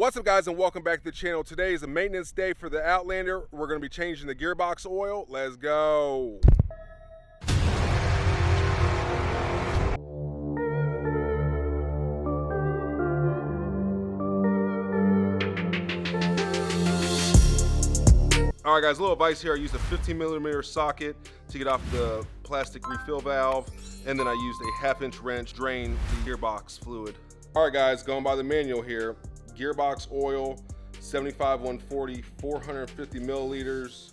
What's up, guys, and welcome back to the channel. Today is a maintenance day for the Outlander. We're going to be changing the gearbox oil. Let's go. All right, guys, a little advice here. I used a 15mm socket to get off the plastic refill valve, and then I used a 1/2-inch wrench to drain the gearbox fluid. All right, guys, going by the manual here. Gearbox oil, 75/140, 450 milliliters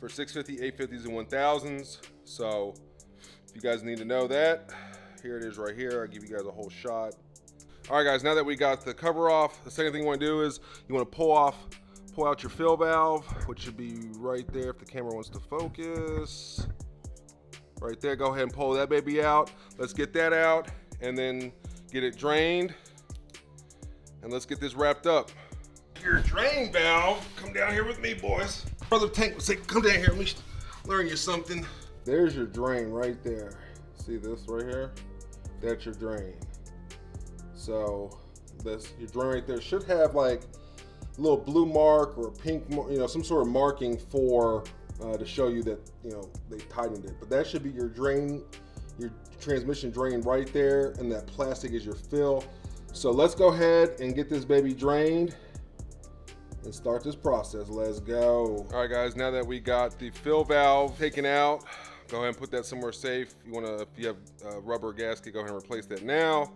for 650, 850s, and 1000s. So if you guys need to know that, here it is right here. I'll give you guys a whole shot. All right, guys, now that we got the cover off, the second thing you want to do is you want to pull out your fill valve, which should be right there if the camera wants to focus. Right there, go ahead and pull that baby out. Let's get that out and then get it drained. And let's get this wrapped up. Your drain valve, come down here with me, boys. Brother Tank would say, come down here, let me learn you something. There's your drain right there. See this right here? That's your drain. So that's your drain right there. Should have like a little blue mark or a pink, some sort of marking for to show you that they tightened it. But that should be your drain, your transmission drain right there, and that plastic is your fill. So let's go ahead and get this baby drained and start this process. Let's go. All right, guys, now that we got the fill valve taken out, go ahead and put that somewhere safe. If you have a rubber gasket, go ahead and replace that now.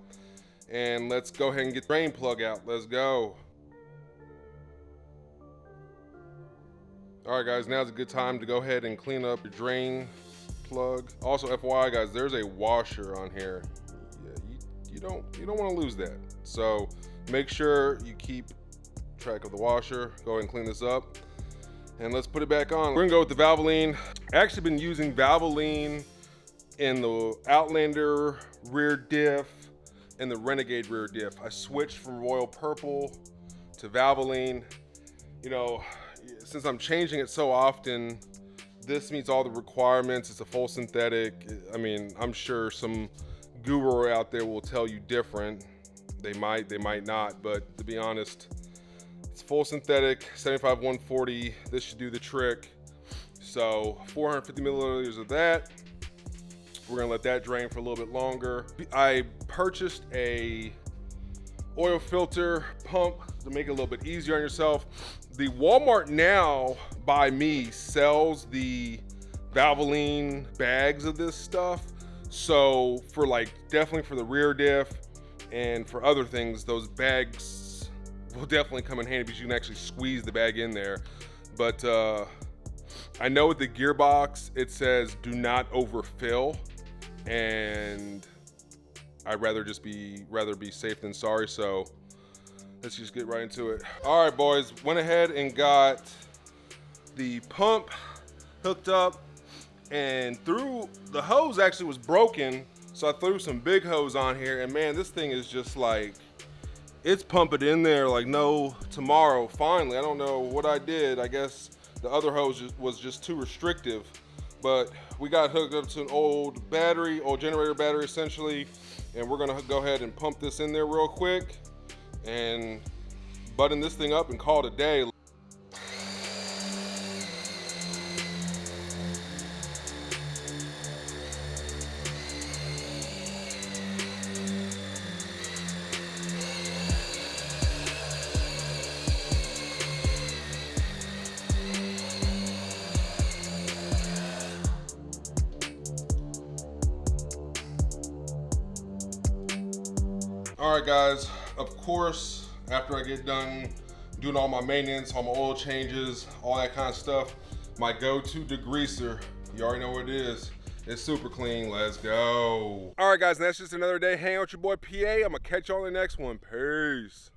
And let's go ahead and get the drain plug out. Let's go. All right, guys, now's a good time to go ahead and clean up your drain plug. Also, FYI, guys, there's a washer on here. Yeah, you don't want to lose that. So make sure you keep track of the washer. Go ahead and clean this up, and let's put it back on. We're gonna go with the Valvoline. I actually been using Valvoline in the Outlander rear diff and the Renegade rear diff. I switched from Royal Purple to Valvoline. Since I'm changing it so often, this meets all the requirements. It's a full synthetic. I mean, I'm sure some guru out there will tell you different. They might not, but to be honest, it's full synthetic, 75/140. This should do the trick. So 450 milliliters of that. We're gonna let that drain for a little bit longer. I purchased a oil filter pump to make it a little bit easier on yourself. The Walmart Now by me sells the Valvoline bags of this stuff. So for definitely for the rear diff and for other things, those bags will definitely come in handy because you can actually squeeze the bag in there. But I know with the gearbox, it says do not overfill, and I'd rather be safe than sorry. So let's just get right into it. All right, boys, went ahead and got the pump hooked up, and the hose actually was broken, so I threw some big hose on here, and man, this thing is just it's pumping in there like no tomorrow. Finally, I don't know what I did. I guess the other hose was just too restrictive, but we got hooked up to an old generator battery essentially, and we're gonna go ahead and pump this in there real quick and button this thing up and call it a day. All right, guys, of course, after I get done doing all my maintenance, all my oil changes, all that kind of stuff, my go-to degreaser, you already know what it is. It's super clean. Let's go. All right, guys, and that's just another day hanging out with your boy PA. I'm gonna catch you on the next one. Peace.